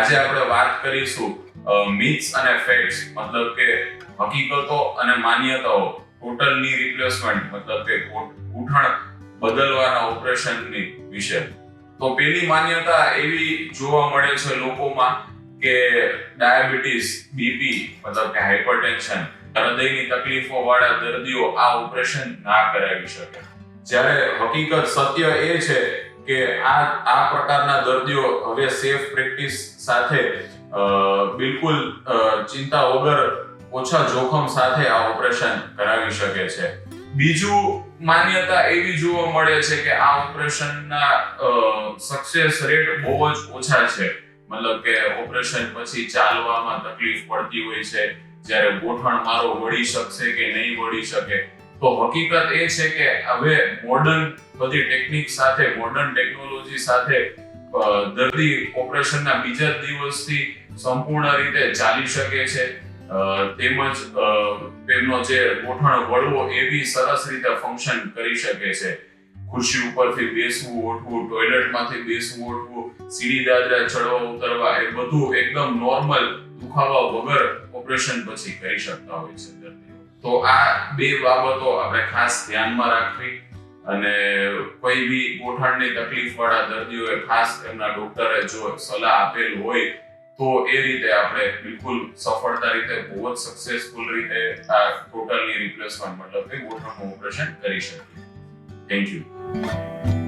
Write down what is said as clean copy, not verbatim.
આજે આપણે વાત કરીશું મિથ્સ અને ફેક્ટ્સ, મતલબ કે હકીકતો અને માન્યતાઓ ટોટલ ની રિપ્લેસમેન્ટ, મતલબ કે ગૂંઠણ બદલવાના ઓપરેશનની વિશે. તો પેલી માન્યતા એવી જોવા મળે છે લોકોમાં કે ડાયાબિટીસ, બીપી મતલબ કે હાઇપરટેન્શન, હૃદયની તકલીફો વાળા દર્દીઓ આ ઓપરેશન ના કરાવી શકે. જ્યારે હકીકત સત્ય એ છે કે આ પ્રકારના દર્દીઓ હવે સેફ પ્રેક્ટિસ સાથે બિલકુલ ચિંતા વગર ઓછા જોખમ સાથે આ ઓપરેશન કરાવી શકે છે. બીજું માન્યતા એવી જોવા મળે છે કે આ ઓપરેશનના સક્સેસ રેટ બહુ જ ઓછા છે. મતલબ કે ઓપરેશન પછી ચાલવામાં તકલીફ પડતી હોય છે, જ્યારે ગોઠણ મારો વળી શકશે કે નહીં વળી શકે. તો હકીકત એ છે કે હવે મોડર્ન બધી ટેકનિક સાથે, મોડર્ન ટેકનોલોજી સાથે દર્દી ઓપરેશનના બીજા દિવસથી સંપૂર્ણ રીતે ચાલી શકે છે. તેમજ તેમનો જે ગોઠણ વળવો એ બી સરસ રીતે ફંક્શન કરી શકે છે. ખુરશી ઉપરથી બેસવું, ઉઠવું, ટોયલેટમાંથી બેસવું, ઉઠવું, સીડી દાદરા ચડવા ઉતરવા, એ બધું એકદમ નોર્મલ દુખાવા વગર ઓપરેશન પછી કરી શકતા હોય છે દર્દીઓ. તો આ બે બાબતો આપણે ખાસ ધ્યાનમાં રાખવી, અને કોઈ બી ગોઠણની તકલીફ વાળા દર્દીઓએ ખાસ એમના ડોક્ટરે જો સલાહ આપેલ હોય તો એ રીતે આપણે બિલકુલ સફળતા રીતે, બહુ જ સક્સેસફુલ રીતે આ ટોટલની રિપ્લેસમેન્ટ, મતલબ કે ગોઠણનું ઓપરેશન કરી શકીએ. Thank you.